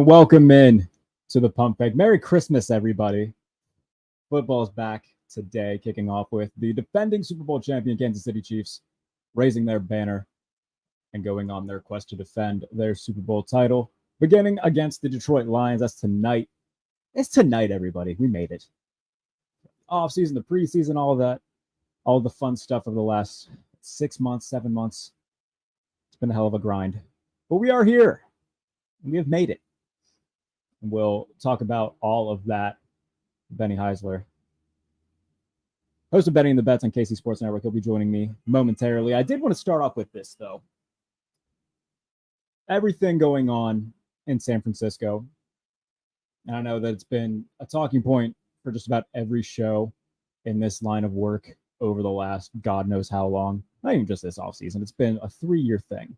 And welcome in to the Pump Fake. Merry Christmas, everybody. Football is back today, kicking off with the defending Super Bowl champion Kansas City Chiefs raising their banner and going on their quest to defend their Super Bowl title, beginning against the Detroit Lions. That's tonight. It's tonight, everybody. We made it. Off-season, the preseason, all of that, all the fun stuff of the last 6 months, 7 months. It's been a hell of a grind. But we are here. We have made it. And we'll talk about all of that. Benny Heisler, host of Betting the Bets on KC Sports Network. He'll be joining me momentarily. I did want to start off with this, though. Everything going on in San Francisco. And I know that it's been a talking point for just about every show in this line of work over the last God knows how long. Not even just this offseason. It's been a 3-year thing.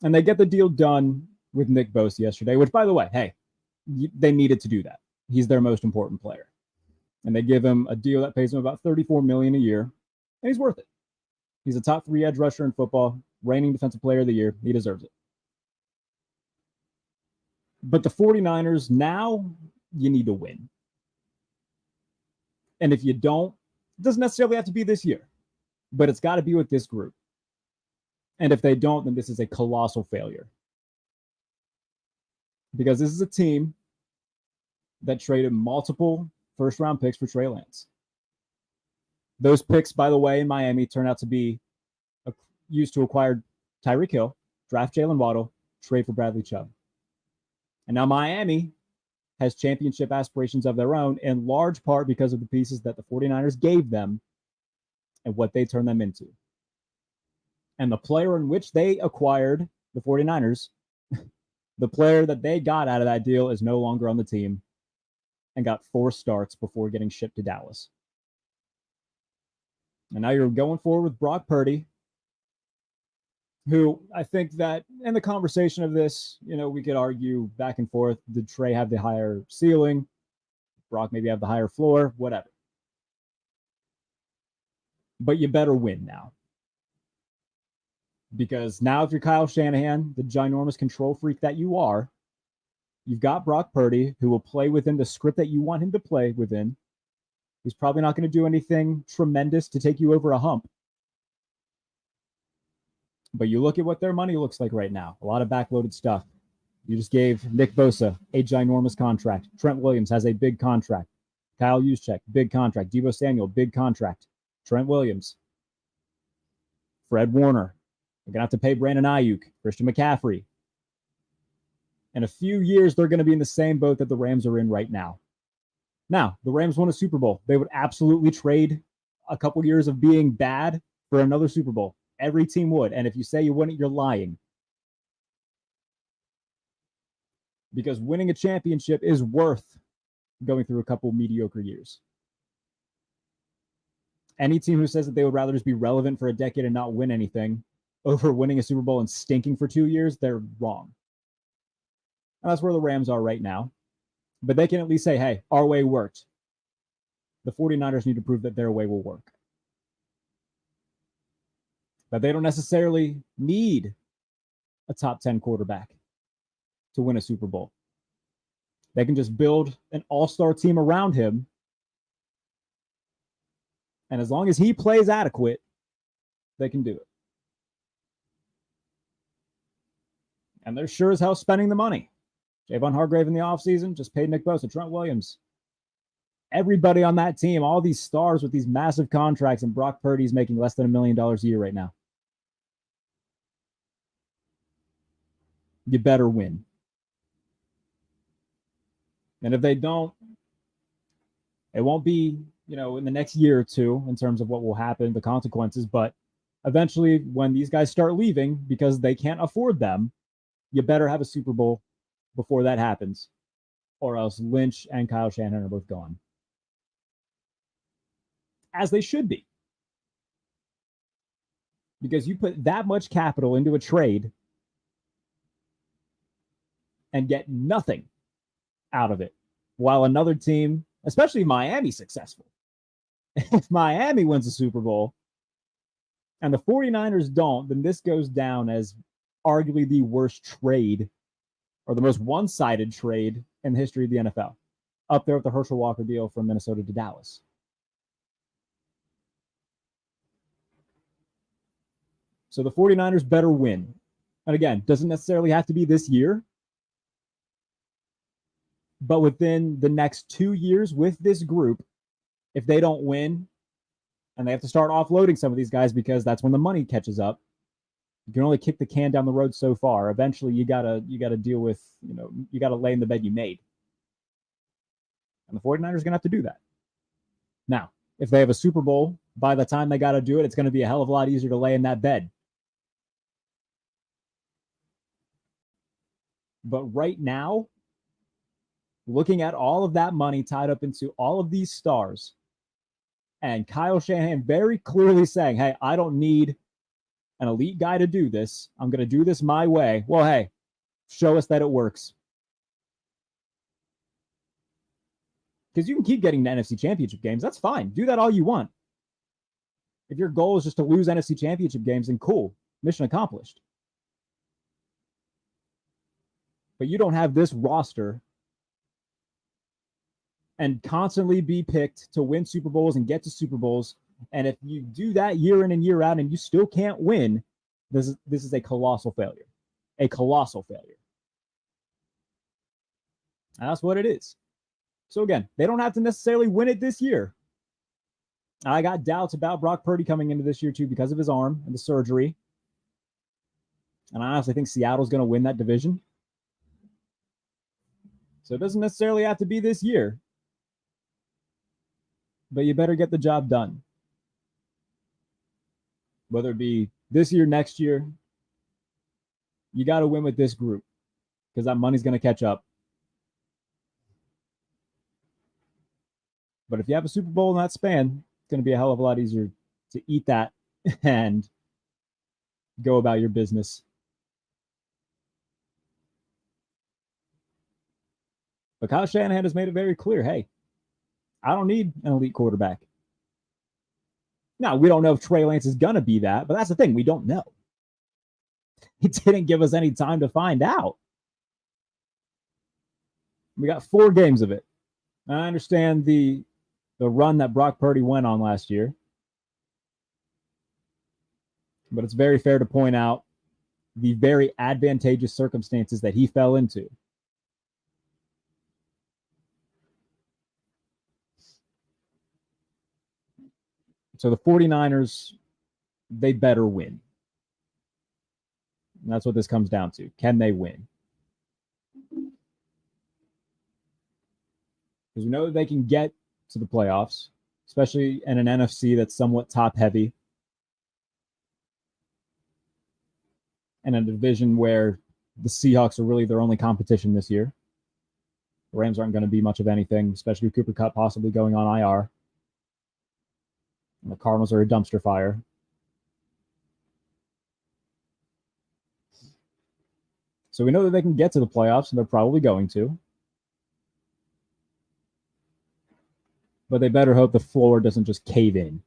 And they get the deal done with Nick Bosa yesterday, which, by the way, hey, they needed to do that. He's their most important player. And they give him a deal that pays him about $34 million a year, and he's worth it. He's a top 3 edge rusher in football, reigning defensive player of the year. He deserves it. But the 49ers, now you need to win. And if you don't, it doesn't necessarily have to be this year, but it's got to be with this group. And if they don't, then this is a colossal failure. Because this is a team that traded multiple first-round picks for Trey Lance. Those picks, by the way, in Miami turned out to be used to acquire Tyreek Hill, draft Jalen Waddle, trade for Bradley Chubb. And now Miami has championship aspirations of their own, in large part because of the pieces that the 49ers gave them and what they turned them into. And the player in which they acquired, the 49ers, the player that they got out of that deal is no longer on the team and got 4 starts before getting shipped to Dallas. And now you're going forward with Brock Purdy, who I think that in the conversation of this, we could argue back and forth. Did Trey have the higher ceiling? Brock maybe have the higher floor, whatever. But you better win now. Because now if you're Kyle Shanahan, the ginormous control freak that you are, you've got Brock Purdy, who will play within the script that you want him to play within. He's probably not going to do anything tremendous to take you over a hump. But you look at what their money looks like right now. A lot of backloaded stuff. You just gave Nick Bosa a ginormous contract. Trent Williams has a big contract. Kyle Juszczyk, big contract. Deebo Samuel, big contract. Trent Williams. Fred Warner. They're going to have to pay Brandon Ayuk, Christian McCaffrey. In a few years, they're going to be in the same boat that the Rams are in right now. Now, the Rams won a Super Bowl. They would absolutely trade a couple years of being bad for another Super Bowl. Every team would. And if you say you wouldn't, you're lying. Because winning a championship is worth going through a couple mediocre years. Any team who says that they would rather just be relevant for a decade and not win anything over winning a Super Bowl and stinking for 2 years, they're wrong. And that's where the Rams are right now. But they can at least say, hey, our way worked. The 49ers need to prove that their way will work. But they don't necessarily need a top 10 quarterback to win a Super Bowl. They can just build an all-star team around him. And as long as he plays adequate, they can do it. And they're sure as hell spending the money. Javon Hargrave in the offseason just paid Nick Bosa, Trent Williams. Everybody on that team, all these stars with these massive contracts, and Brock Purdy's making less than $1 million a year right now. You better win. And if they don't, it won't be, in the next year or two in terms of what will happen, the consequences, but eventually when these guys start leaving because they can't afford them, you better have a Super Bowl before that happens, or else Lynch and Kyle Shanahan are both gone. As they should be. Because you put that much capital into a trade and get nothing out of it, while another team, especially Miami's successful. If Miami wins a Super Bowl and the 49ers don't, then this goes down as arguably the worst trade or the most one-sided trade in the history of the NFL, up there with the Herschel Walker deal from Minnesota to Dallas. So the 49ers better win. And again, doesn't necessarily have to be this year, but within the next 2 years with this group, if they don't win and they have to start offloading some of these guys because that's when the money catches up, you can only kick the can down the road so far. Eventually, you gotta deal with, you gotta lay in the bed you made. And the 49ers are gonna have to do that. Now, if they have a Super Bowl, by the time they gotta do it, it's gonna be a hell of a lot easier to lay in that bed. But right now, looking at all of that money tied up into all of these stars, and Kyle Shanahan very clearly saying, hey, I don't need an elite guy to do this. I'm going to do this my way. Well, hey, show us that it works. Because you can keep getting the NFC Championship games. That's fine. Do that all you want. If your goal is just to lose NFC Championship games, then cool. Mission accomplished. But you don't have this roster and constantly be picked to win Super Bowls and get to Super Bowls. And if you do that year in and year out and you still can't win, this is a colossal failure. A colossal failure. And that's what it is. So again, they don't have to necessarily win it this year. I got doubts about Brock Purdy coming into this year too because of his arm and the surgery. And I honestly think Seattle's going to win that division. So it doesn't necessarily have to be this year. But you better get the job done. Whether it be this year, next year, you got to win with this group because that money's going to catch up. But if you have a Super Bowl in that span, it's going to be a hell of a lot easier to eat that and go about your business. But Kyle Shanahan has made it very clear, hey, I don't need an elite quarterback. Now, we don't know if Trey Lance is going to be that, but that's the thing. We don't know. He didn't give us any time to find out. We got 4 games of it. I understand the run that Brock Purdy went on last year. But it's very fair to point out the very advantageous circumstances that he fell into. So the 49ers, they better win. And that's what this comes down to. Can they win? Because we know that they can get to the playoffs, especially in an NFC that's somewhat top-heavy. And a division where the Seahawks are really their only competition this year. The Rams aren't going to be much of anything, especially with Cooper Kupp possibly going on IR. And the Cardinals are a dumpster fire. So we know that they can get to the playoffs, and they're probably going to. But they better hope the floor doesn't just cave in.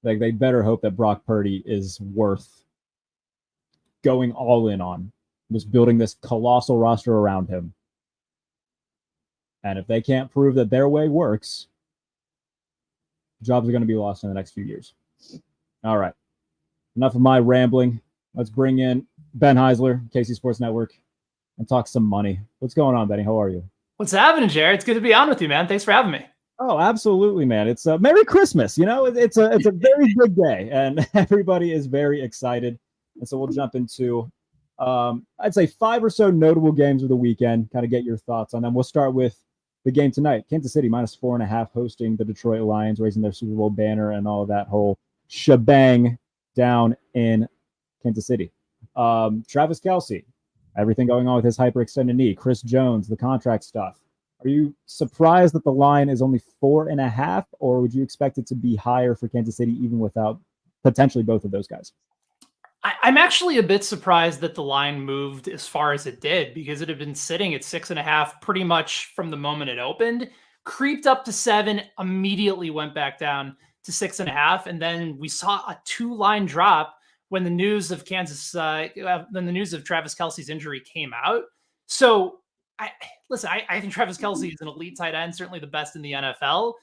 Like, they better hope that Brock Purdy is worth going all in on. Just building this colossal roster around him. And if they can't prove that their way works, jobs are going to be lost in the next few years. All right. Enough of my rambling. Let's bring in Ben Heisler, KC Sports Network, and talk some money. What's going on, Benny? How are you? What's happening, Jarrett? It's good to be on with you, man. Thanks for having me. Oh, absolutely, man. It's a Merry Christmas. You know, it's a very big day, and everybody is very excited. And so we'll jump into, I'd say 5 or so notable games of the weekend, kind of get your thoughts on them. We'll start with the game tonight. Kansas City -4.5 hosting the Detroit Lions, raising their Super Bowl banner and all of that whole shebang down in Kansas City. Travis Kelce, everything going on with his hyperextended knee. Chris Jones, the contract stuff. Are you surprised that the line is only 4.5, or would you expect it to be higher for Kansas City even without potentially both of those guys? I'm actually a bit surprised that the line moved as far as it did, because it had been sitting at 6.5 pretty much from the moment it opened, creeped up to 7, immediately went back down to 6.5. And then we saw a 2-line drop when the news of Travis Kelce's injury came out. So I think Travis Kelce is an elite tight end, certainly the best in the NFL.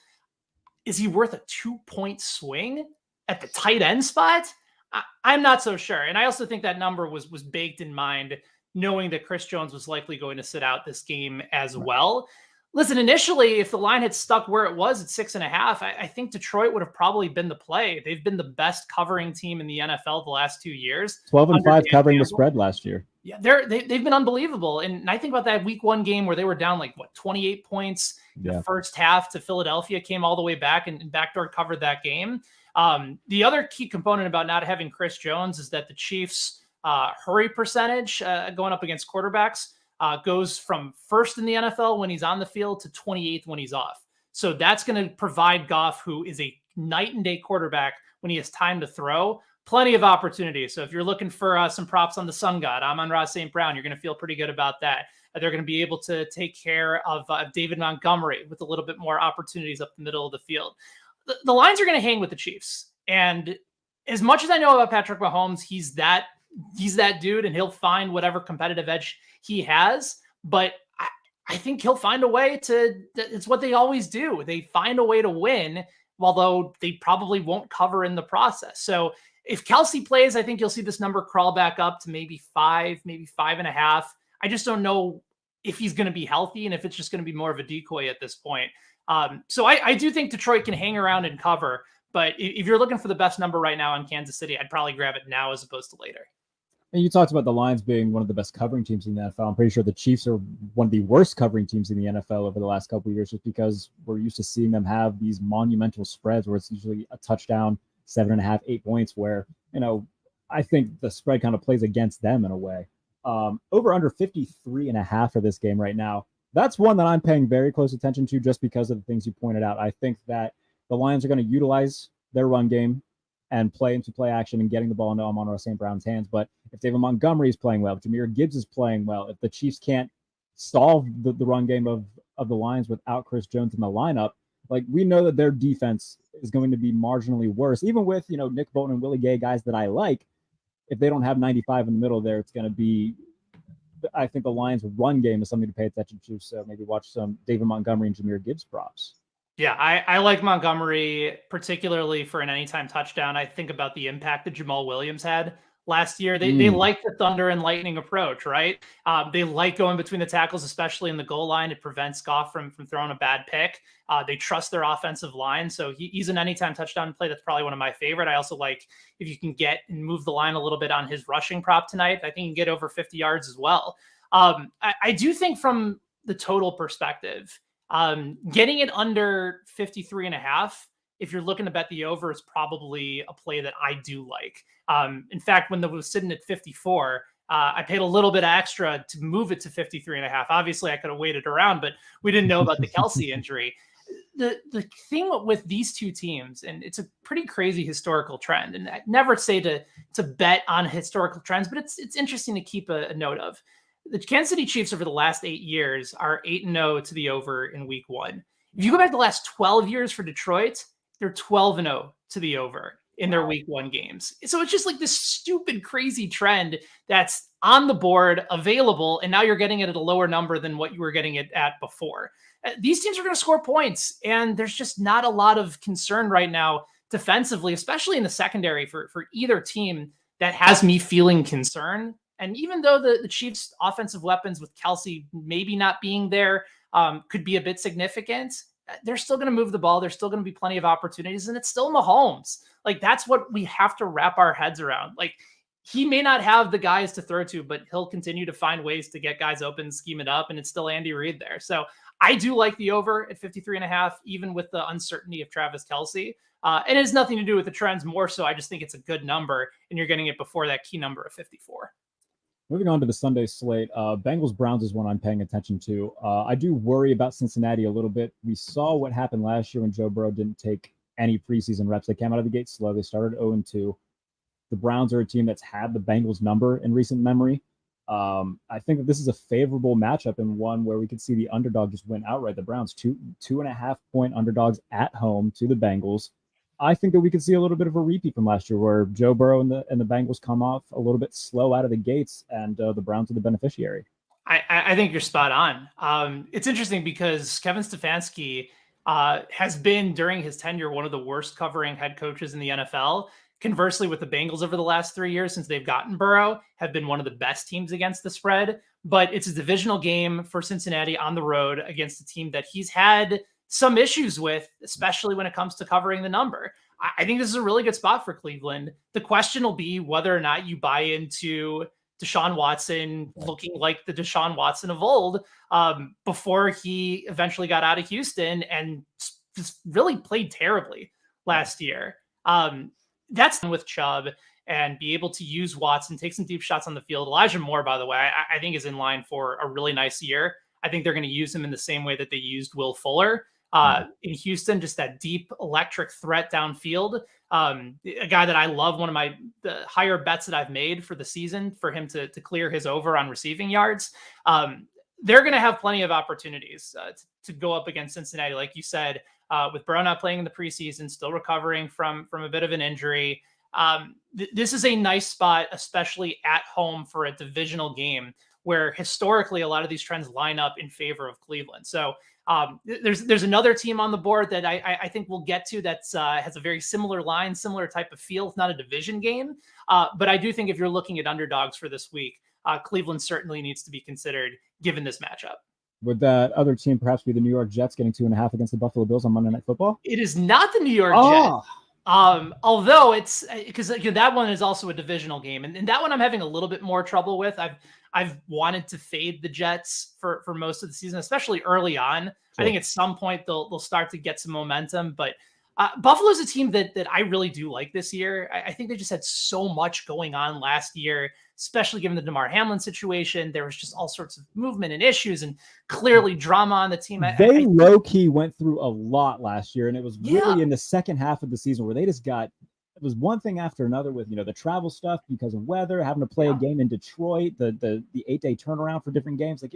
Is he worth a 2-point swing at the tight end spot? I'm not so sure. And I also think that number was baked in mind, knowing that Chris Jones was likely going to sit out this game as well. Listen, initially, if the line had stuck where it was at 6.5, I think Detroit would have probably been the play. They've been the best covering team in the NFL the last 2 years. 12-5 covering the spread last year. Yeah, they've been unbelievable. And I think about that week 1 game where they were down 28 points in the first half to Philadelphia, came all the way back and backdoor covered that game. The other key component about not having Chris Jones is that the Chiefs' hurry percentage going up against quarterbacks goes from first in the NFL when he's on the field to 28th when he's off. So that's going to provide Goff, who is a night and day quarterback when he has time to throw, plenty of opportunities. So if you're looking for some props on the Sun God, Amon-Ra St. Brown, you're going to feel pretty good about that. They're going to be able to take care of David Montgomery with a little bit more opportunities up the middle of the field. The lines are going to hang with the Chiefs. And as much as I know about Patrick Mahomes, he's that dude, and he'll find whatever competitive edge he has. But I think he'll find a way it's what they always do. They find a way to win, although they probably won't cover in the process. So if Kelce plays, I think you'll see this number crawl back up to maybe 5, maybe 5.5. I just don't know if he's going to be healthy and if it's just going to be more of a decoy at this point. So I do think Detroit can hang around and cover. But if you're looking for the best number right now on Kansas City, I'd probably grab it now as opposed to later. And you talked about the Lions being one of the best covering teams in the NFL. I'm pretty sure the Chiefs are one of the worst covering teams in the NFL over the last couple of years, just because we're used to seeing them have these monumental spreads where it's usually a touchdown, 7.5, 8 points, where, I think the spread kind of plays against them in a way. Over under 53.5 for this game right now. That's one that I'm paying very close attention to just because of the things you pointed out. I think that the Lions are going to utilize their run game and play into play action and getting the ball into Amon-Ra St. Brown's hands. But if David Montgomery is playing well, if Jahmyr Gibbs is playing well, if the Chiefs can't solve the run game of the Lions without Chris Jones in the lineup, we know that their defense is going to be marginally worse. Even with, Nick Bolton and Willie Gay, guys that I like, if they don't have 95 in the middle there, it's going to be, I think the Lions' run game is something to pay attention to. So maybe watch some David Montgomery and Jahmyr Gibbs props. Yeah, I like Montgomery, particularly for an anytime touchdown. I think about the impact that Jamal Williams had last year. They like the thunder and lightning approach, right? They like going between the tackles, especially in the goal line. It prevents Goff from throwing a bad pick. They trust their offensive line. So he's an anytime touchdown play. That's probably one of my favorite. I also like if you can get and move the line a little bit on his rushing prop tonight. I think you can get over 50 yards as well. I do think from the total perspective, getting it under 53.5, if you're looking to bet the over, is probably a play that I do like. In fact, when it was sitting at 54, I paid a little bit extra to move it to 53.5. Obviously, I could have waited around, but we didn't know about the Kelce injury. The thing with these two teams, and it's a pretty crazy historical trend, and I never say to bet on historical trends, but it's interesting to keep a note of. The Kansas City Chiefs over the last 8 years are 8-0 to the over in week 1. If you go back the last 12 years for Detroit, they're 12-0 to the over in their week 1 games. So it's just this stupid, crazy trend that's on the board, available, and now you're getting it at a lower number than what you were getting it at before. These teams are going to score points, and there's just not a lot of concern right now defensively, especially in the secondary for either team, that has me feeling concern. And even though the Chiefs' offensive weapons with Kelce maybe not being there could be a bit significant, they're still going to move the ball. There's still going to be plenty of opportunities, and it's still Mahomes. That's what we have to wrap our heads around. He may not have the guys to throw to, but he'll continue to find ways to get guys open, scheme it up, and it's still Andy Reid there. So I do like the over at 53.5, even with the uncertainty of Travis Kelce. And it has nothing to do with the trends more so. I just think it's a good number, and you're getting it before that key number of 54. Moving on to the Sunday slate, Bengals-Browns is one I'm paying attention to. I do worry about Cincinnati a little bit. We saw what happened last year when Joe Burrow didn't take any preseason reps. They came out of the gate slow. They started 0-2. The Browns are a team that's had the Bengals number in recent memory. I think that this is a favorable matchup and one where we could see the underdog just win outright. The Browns, 2.5 point underdogs at home to the Bengals. I think that we could see a little bit of a repeat from last year where Joe Burrow and the Bengals come off a little bit slow out of the gates, and the Browns are the beneficiary. I think you're spot on. It's interesting because Kevin Stefanski has been, during his tenure, one of the worst covering head coaches in the NFL. Conversely, with the Bengals over the last 3 years since they've gotten Burrow, have been one of the best teams against the spread. But it's a divisional game for Cincinnati on the road against a team that he's had some issues with, especially when it comes to covering the number. I think this is a really good spot for Cleveland. The question will be whether or not you buy into Deshaun Watson looking like the Deshaun Watson of old before he eventually got out of Houston and just really played terribly last year. That's with Chubb and be able to use Watson, take some deep shots on the field. Elijah Moore, by the way, I think is in line for a really nice year. I think they're going to use him in the same way that they used Will Fuller in Houston, just that deep electric threat downfield. A guy that I love, one of the higher bets that I've made for the season for him to clear his over on receiving yards. They're going to have plenty of opportunities to go up against Cincinnati. Like you said, with Burrow not playing in the preseason, still recovering from a bit of an injury. This is a nice spot, especially at home for a divisional game where historically a lot of these trends line up in favor of Cleveland. So there's another team on the board that I think we'll get to that has a very similar line, similar type of feel. It's not a division game, but I do think if you're looking at underdogs for this week, Cleveland certainly needs to be considered given this matchup. Would that other team perhaps be the New York Jets getting 2.5 against the Buffalo Bills on Monday Night Football? It is not the New York Jets. Although it's because that one is also a divisional game, and that one I'm having a little bit more trouble with. I've wanted to fade the Jets for most of the season, especially early on. Sure. I think at some point they'll start to get some momentum, but Buffalo's a team that I really do like this year. I think they just had so much going on last year, especially given the DeMar Hamlin situation. There was just all sorts of movement and issues and clearly drama on the team. They low-key went through a lot last year, and it was really in the second half of the season where they just got – it was one thing after another with, the travel stuff because of weather, having to play a game in Detroit, the 8-day turnaround for different games. Like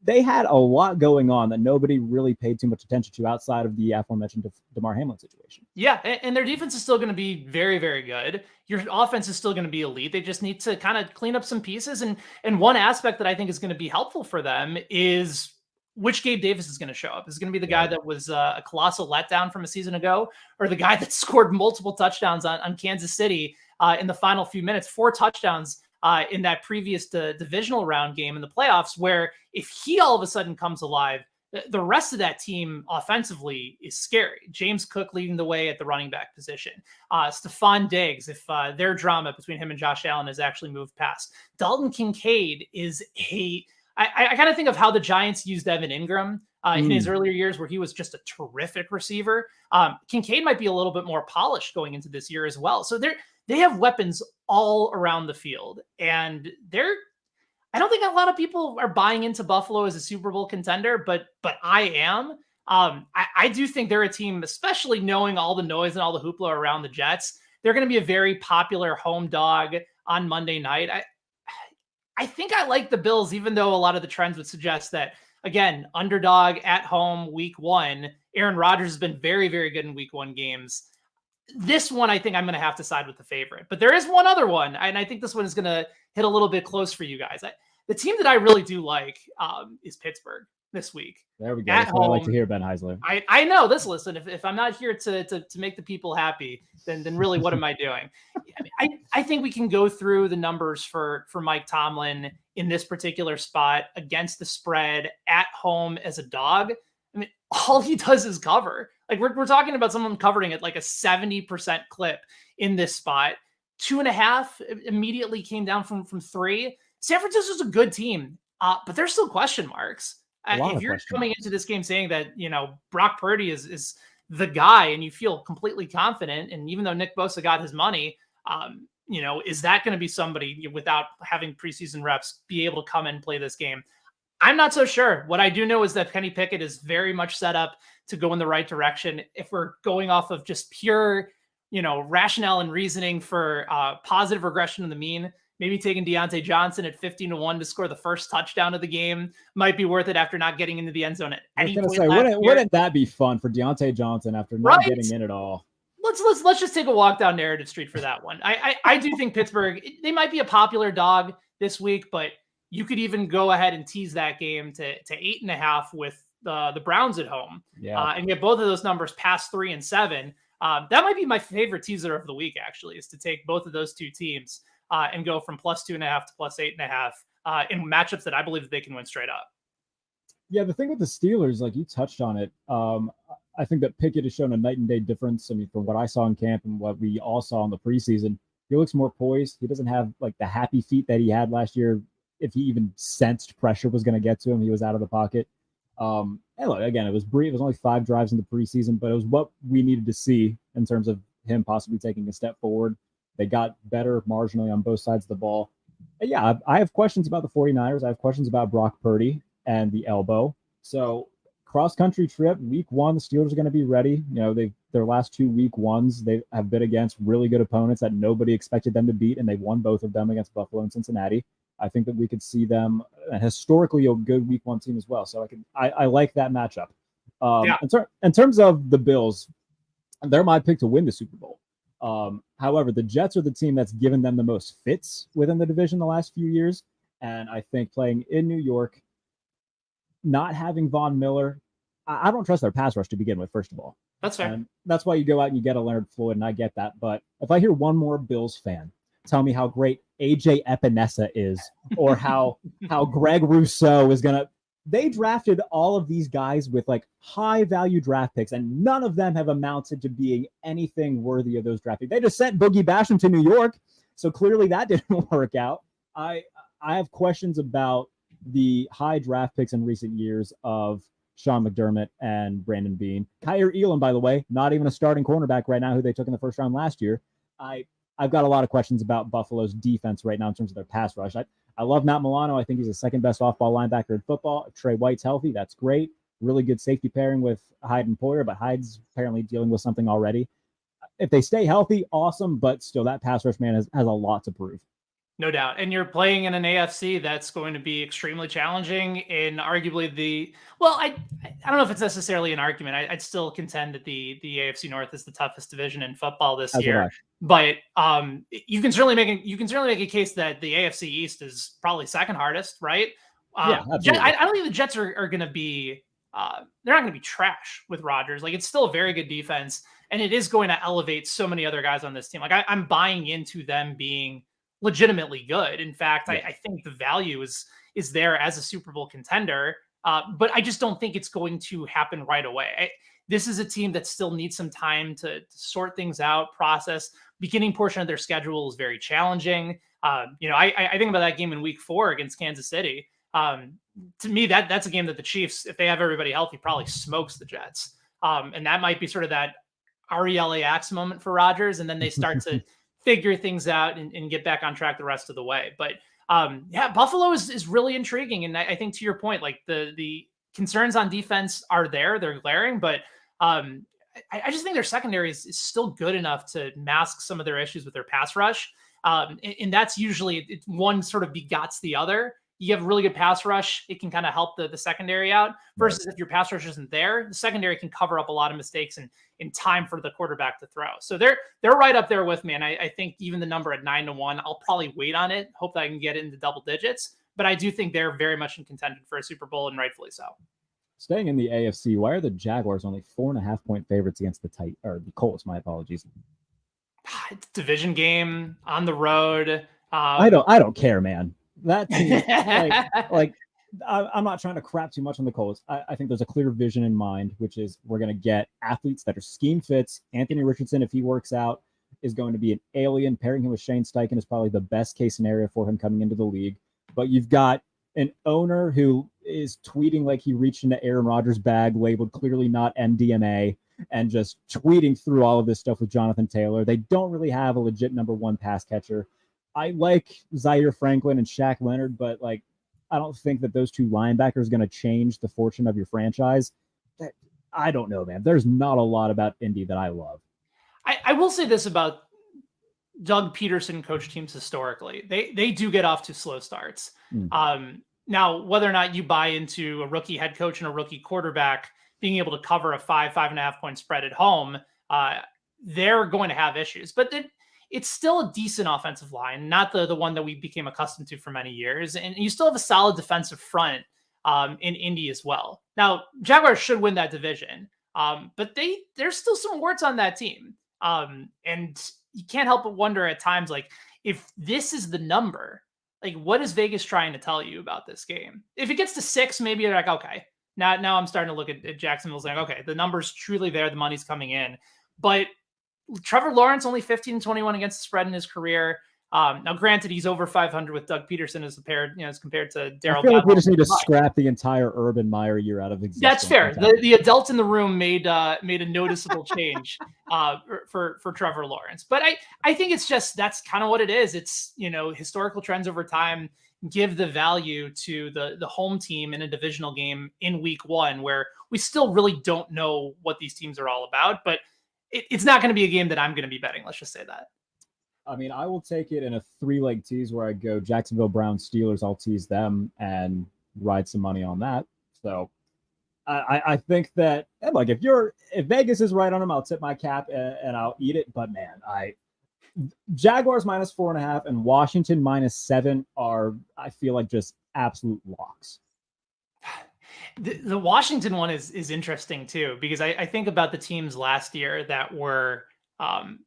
they had a lot going on that nobody really paid too much attention to outside of the aforementioned DeMar Hamlin situation. Yeah, and their defense is still going to be very, very good. Your offense is still going to be elite. They just need to kind of clean up some pieces. And one aspect that I think is going to be helpful for them is which Gabe Davis is going to show up. Is it going to be the guy that was a colossal letdown from a season ago, or the guy that scored multiple touchdowns on Kansas City in the final few minutes, 4 touchdowns in that previous divisional round game in the playoffs, where if he all of a sudden comes alive, the rest of that team offensively is scary. James Cook leading the way at the running back position. Stephon Diggs, if their drama between him and Josh Allen has actually moved past. Dalton Kincaid is I kind of think of how the Giants used Evan Ingram in his earlier years, where he was just a terrific receiver. Kincaid might be a little bit more polished going into this year as well. So they have weapons all around the field, and I don't think a lot of people are buying into Buffalo as a Super Bowl contender, but I am. I do think they're a team, especially knowing all the noise and all the hoopla around the Jets. They're going to be a very popular home dog on Monday night. I think I like the Bills, even though a lot of the trends would suggest that, again, underdog at home week 1. Aaron Rodgers has been very, very good in week 1 games. This one, I think I'm going to have to side with the favorite. But there is one other one, and I think this one is going to hit a little bit close for you guys. The team that I really do like is Pittsburgh this week. There we go. That's what I like to hear, Ben Heisler. I know this. Listen, if I'm not here to make the people happy, then really what am I doing? I think we can go through the numbers for Mike Tomlin in this particular spot against the spread at home as a dog. I mean, all he does is cover. Like we're talking about someone covering at like a 70% clip in this spot. 2.5 immediately came down from 3. San Francisco's a good team, but there's still question marks. If you're coming into this game saying that, Brock Purdy is the guy and you feel completely confident, and even though Nick Bosa got his money, is that going to be somebody without having preseason reps be able to come and play this game? I'm not so sure. What I do know is that Kenny Pickett is very much set up to go in the right direction. If we're going off of just pure, rationale and reasoning for positive regression in the mean, maybe taking Deontay Johnson at 15-1 to score the first touchdown of the game might be worth it after not getting into the end zone at any point. Wouldn't that be fun for Deontay Johnson after not getting in at all? Let's just take a walk down Narrative Street for that one. I do think Pittsburgh, they might be a popular dog this week, but You could even go ahead and tease that game to 8.5 with the Browns at home, and get both of those numbers past 3 and 7. That might be my favorite teaser of the week, actually, is to take both of those two teams and go from +2.5 to +8.5 in matchups that I believe that they can win straight up. Yeah, the thing with the Steelers, like you touched on it, I think that Pickett has shown a night and day difference. I mean, from what I saw in camp and what we all saw in the preseason, he looks more poised. He doesn't have like the happy feet that he had last year. If he even sensed pressure was going to get to him, he was out of the pocket. And look, again, it was brief. It was only 5 drives in the preseason, but it was what we needed to see in terms of him possibly taking a step forward. They got better marginally on both sides of the ball. And yeah, I have questions about the 49ers. I have questions about Brock Purdy and the elbow. So cross-country trip, week 1, the Steelers are going to be ready. You know, their last 2 week ones, they have been against really good opponents that nobody expected them to beat, and they won both of them against Buffalo and Cincinnati. I think that we could see them historically a good week 1 team as well. So I like that matchup. In terms of the Bills, they're my pick to win the Super Bowl. However, the Jets are the team that's given them the most fits within the division the last few years. And I think playing in New York, not having Von Miller, I don't trust their pass rush to begin with, first of all. That's fair. And that's why you go out and you get a Leonard Floyd, and I get that. But if I hear one more Bills fan tell me how great AJ Epinesa is, or how Greg Rousseau is going to, they drafted all of these guys with like high value draft picks, and none of them have amounted to being anything worthy of those draft picks. They just sent Boogie Basham to New York. So clearly that didn't work out. I have questions about the high draft picks in recent years of Sean McDermott and Brandon Beane. Kyer Elam, by the way, not even a starting cornerback right now, who they took in the first round last year. I've got a lot of questions about Buffalo's defense right now in terms of their pass rush. I love Matt Milano. I think he's the second best off-ball linebacker in football. If Trey White's healthy, that's great. Really good safety pairing with Hyde and Poyer, but Hyde's apparently dealing with something already. If they stay healthy, awesome, but still that pass rush man has a lot to prove. No doubt. And you're playing in an AFC that's going to be extremely challenging in arguably I don't know if it's necessarily an argument. I'd still contend that the AFC North is the toughest division in football this year. But you can certainly make a case that the AFC East is probably second hardest, right? Yeah, absolutely. I don't think the Jets are going to be they're not going to be trash with Rodgers. Like, it's still a very good defense, and it is going to elevate so many other guys on this team. Like, I'm buying into them being legitimately good. In fact, I think the value is there as a Super Bowl contender, but I just don't think it's going to happen right away. This is a team that still needs some time to sort things out, process. Beginning portion of their schedule is very challenging. I think about that game in week 4 against Kansas City. To me, that's a game that the Chiefs, if they have everybody healthy, probably smokes the Jets. And that might be sort of that RELAX moment for Rodgers, and then they start to figure things out and get back on track the rest of the way. But Buffalo is really intriguing. And I think, to your point, like the concerns on defense are there. They're glaring, but I just think their secondary is still good enough to mask some of their issues with their pass rush. And that's usually one sort of begots the other. You have a really good pass rush, it can kind of help the secondary out, versus if your pass rush isn't there, the secondary can cover up a lot of mistakes in time for the quarterback to throw. So they're right up there with me. And I think even the number at 9-1, I'll probably wait on it, hope that I can get it into double digits. But I do think they're very much in contention for a Super Bowl, and rightfully so. Staying in the AFC, why are the Jaguars only 4.5-point favorites against the Colts? My apologies. It's a division game on the road. I don't care, man. That team, I'm not trying to crap too much on the Colts. I think there's a clear vision in mind, which is we're going to get athletes that are scheme fits. Anthony Richardson, if he works out, is going to be an alien. Pairing him with Shane Steichen is probably the best case scenario for him coming into the league. But you've got an owner who is tweeting like he reached into Aaron Rodgers' bag, labeled clearly not MDMA, and just tweeting through all of this stuff with Jonathan Taylor. They don't really have a legit number 1 pass catcher. I like Zaire Franklin and Shaq Leonard, but I don't think that those two linebackers are going to change the fortune of your franchise. I don't know, man. There's not a lot about Indy that I love. I will say this about Doug Peterson coach teams historically. They do get off to slow starts. Now, whether or not you buy into a rookie head coach and a rookie quarterback being able to cover a 5.5 point spread at home, they're going to have issues. But it's still a decent offensive line, not the one that we became accustomed to for many years. And you still have a solid defensive front in Indy as well. Now, Jaguars should win that division, but there's still some warts on that team. And you can't help but wonder at times, like, if this is the number, like, what is Vegas trying to tell you about this game? If it gets to 6, maybe you're like, okay, now I'm starting to look at Jacksonville saying, okay, the number's truly there, the money's coming in. But Trevor Lawrence only 15-21 against the spread in his career. Now, granted, he's over 500 with Doug Peterson as compared to Darryl. I feel like we just need to scrap the entire Urban Meyer year out of existence. That's fair. The adults in the room made a noticeable change for Trevor Lawrence. But I think it's just, that's kind of what it is. It's, historical trends over time give the value to the home team in a divisional game in week 1, where we still really don't know what these teams are all about. But it's not going to be a game that I'm going to be betting. Let's just say that. I mean, I will take it in a 3-leg tease where I go Jacksonville, Browns, Steelers. I'll tease them and ride some money on that. So I think that, and like, if Vegas is right on them, I'll tip my cap and I'll eat it. But man, Jaguars -4.5 and Washington -7 are, I feel like, just absolute locks. The Washington one is interesting too, because I think about the teams last year that were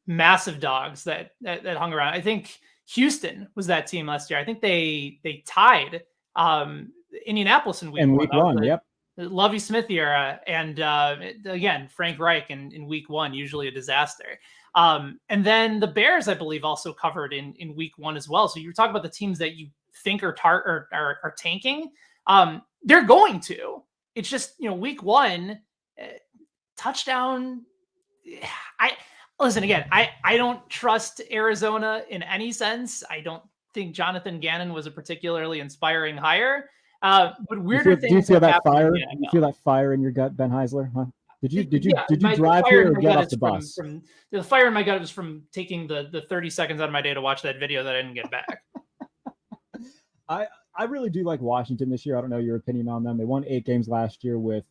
massive dogs that hung around. I think Houston was that team last year. I think they tied Indianapolis in week 1. Yep. Lovie Smith era. And again, Frank Reich in week 1, usually a disaster. And then the Bears, I believe, also covered in week 1 as well. So you're talking about the teams that you think are tanking. They're going to. It's just, week 1 touchdown. Listen, again, I don't trust Arizona in any sense. I don't think Jonathan Gannon was a particularly inspiring hire. But weirder things. Do you feel that fire? Do you feel that fire in your gut, Ben Heisler? Huh? Did you drive here or get off the bus? The fire in my gut was from taking the 30 seconds out of my day to watch that video that I didn't get back. I really do like Washington this year. I don't know your opinion on them. They won 8 games last year with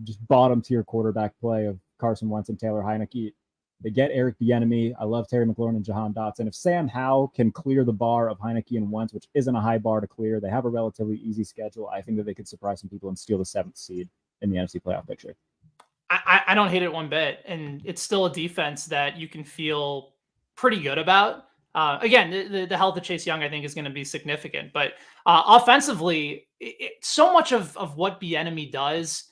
just bottom tier quarterback play of Carson Wentz and Taylor Heineke. They get Eric Bieniemy. I love Terry McLaurin and Jahan Dotson. If Sam Howell can clear the bar of Heineke and Wentz, which isn't a high bar to clear, they have a relatively easy schedule. I think that they could surprise some people and steal the 7th seed in the NFC playoff picture. I don't hate it one bit. And it's still a defense that you can feel pretty good about. Again, the health of Chase Young, I think, is going to be significant. But offensively, so much of what Bieniemy does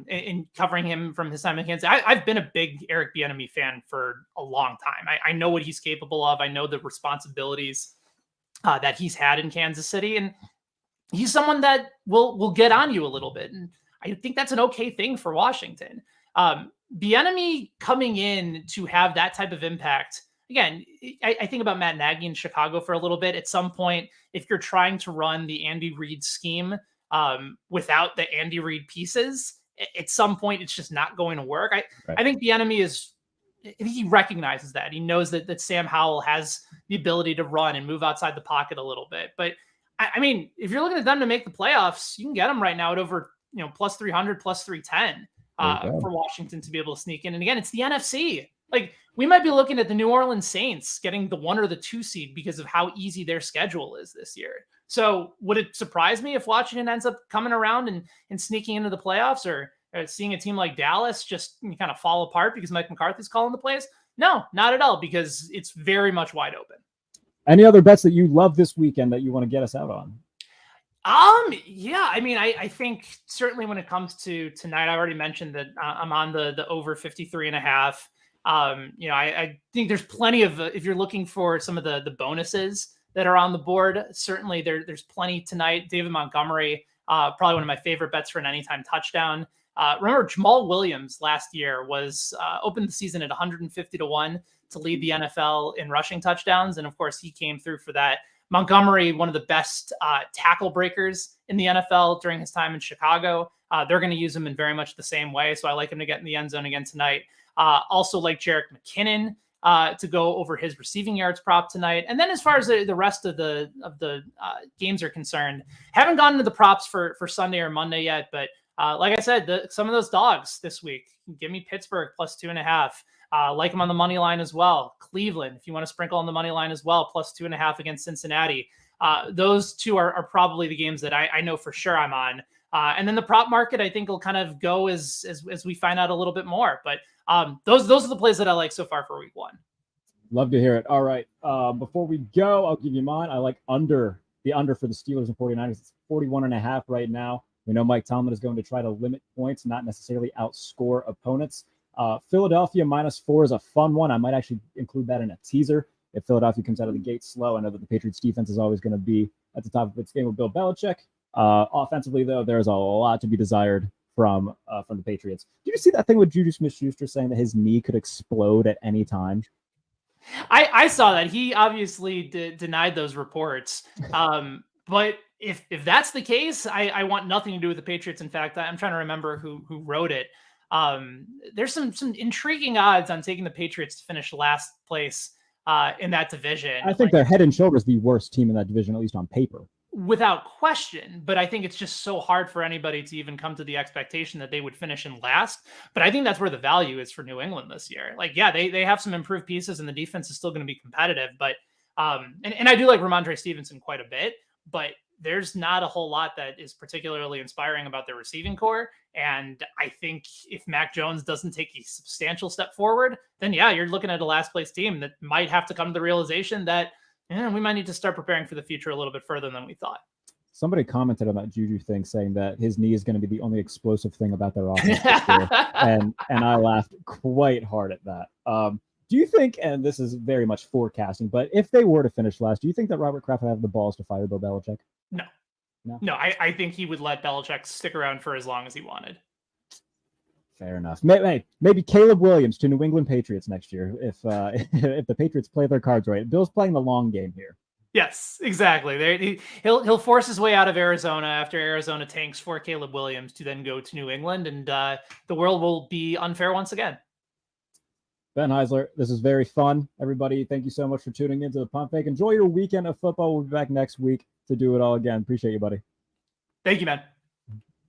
in covering him from his time in Kansas, I've been a big Eric Bieniemy fan for a long time. I know what he's capable of. I know the responsibilities that he's had in Kansas City. And he's someone that will get on you a little bit. And I think that's an okay thing for Washington. Bieniemy coming in to have that type of impact. Again, I think about Matt Nagy in Chicago for a little bit. At some point, if you're trying to run the Andy Reid scheme without the Andy Reid pieces, at some point, it's just not going to work. I think Bieniemy he recognizes that. He knows that Sam Howell has the ability to run and move outside the pocket a little bit. But I mean, if you're looking at them to make the playoffs, you can get them right now at over plus 300, plus 310 for Washington to be able to sneak in. And again, it's the NFC. Like, we might be looking at the New Orleans Saints getting the 1 or the 2 seed because of how easy their schedule is this year. So would it surprise me if Washington ends up coming around and sneaking into the playoffs, or seeing a team like Dallas just kind of fall apart because Mike McCarthy's calling the plays? No, not at all, because it's very much wide open. Any other bets that you love this weekend that you want to get us out on? Yeah, I mean, I think certainly when it comes to tonight, I already mentioned that I'm on the over 53.5. I think there's plenty of, if you're looking for some of the bonuses that are on the board, certainly there's plenty tonight. David Montgomery, probably one of my favorite bets for an anytime touchdown. Remember, Jamal Williams last year was opened the season at 150-1 to lead the NFL in rushing touchdowns. And of course, he came through for that. Montgomery, one of the best tackle breakers in the NFL during his time in Chicago. They're going to use him in very much the same way. So I like him to get in the end zone again tonight. Also like Jerick McKinnon to go over his receiving yards prop tonight. And then as far as the rest of the games are concerned, haven't gotten to the props for Sunday or Monday yet. But like I said, some of those dogs this week, give me Pittsburgh plus 2.5. Like them on the money line as well. Cleveland, if you want to sprinkle on the money line as well, plus 2.5 against Cincinnati. Those two are probably the games that I know for sure I'm on. And then the prop market, I think, will kind of go as we find out a little bit more. But those are the plays that I like so far for week 1. Love to hear it. All right. Before we go, I'll give you mine. I like the under for the Steelers and 49ers. It's 41.5 right now. We know Mike Tomlin is going to try to limit points, not necessarily outscore opponents. Philadelphia -4 is a fun one. I might actually include that in a teaser. If Philadelphia comes out of the gate slow, I know that the Patriots defense is always going to be at the top of its game with Bill Belichick. Offensively, though, there's a lot to be desired from the Patriots. Did you see that thing with Juju Smith-Schuster saying that his knee could explode at any time? I saw that. He obviously denied those reports. But if that's the case, I want nothing to do with the Patriots. In fact, I'm trying to remember who wrote it. There's some intriguing odds on taking the Patriots to finish last place in that division. I think they're head and shoulders the worst team in that division, at least on paper. Without question, but I think it's just so hard for anybody to even come to the expectation that they would finish in last. But I think that's where the value is for New England this year. Like, yeah, they have some improved pieces and the defense is still going to be competitive. But and I do like Ramondre Stevenson quite a bit, but there's not a whole lot that is particularly inspiring about their receiving core. And I think if Mac Jones doesn't take a substantial step forward, then yeah, you're looking at a last place team that might have to come to the realization that we might need to start preparing for the future a little bit further than we thought. Somebody commented on that Juju thing, saying that his knee is going to be the only explosive thing about their offense. and I laughed quite hard at that. Do you think, and this is very much forecasting, but if they were to finish last, do you think that Robert Kraft would have the balls to fire Bill Belichick? No, I think he would let Belichick stick around for as long as he wanted. Fair enough. Maybe Caleb Williams to New England Patriots next year if the Patriots play their cards right. Bill's playing the long game here. Yes, exactly. He'll force his way out of Arizona after Arizona tanks for Caleb Williams to then go to New England, and the world will be unfair once again. Ben Heisler, this is very fun. Everybody, thank you so much for tuning into the Pump Fake. Enjoy your weekend of football. We'll be back next week to do it all again. Appreciate you, buddy. Thank you, man.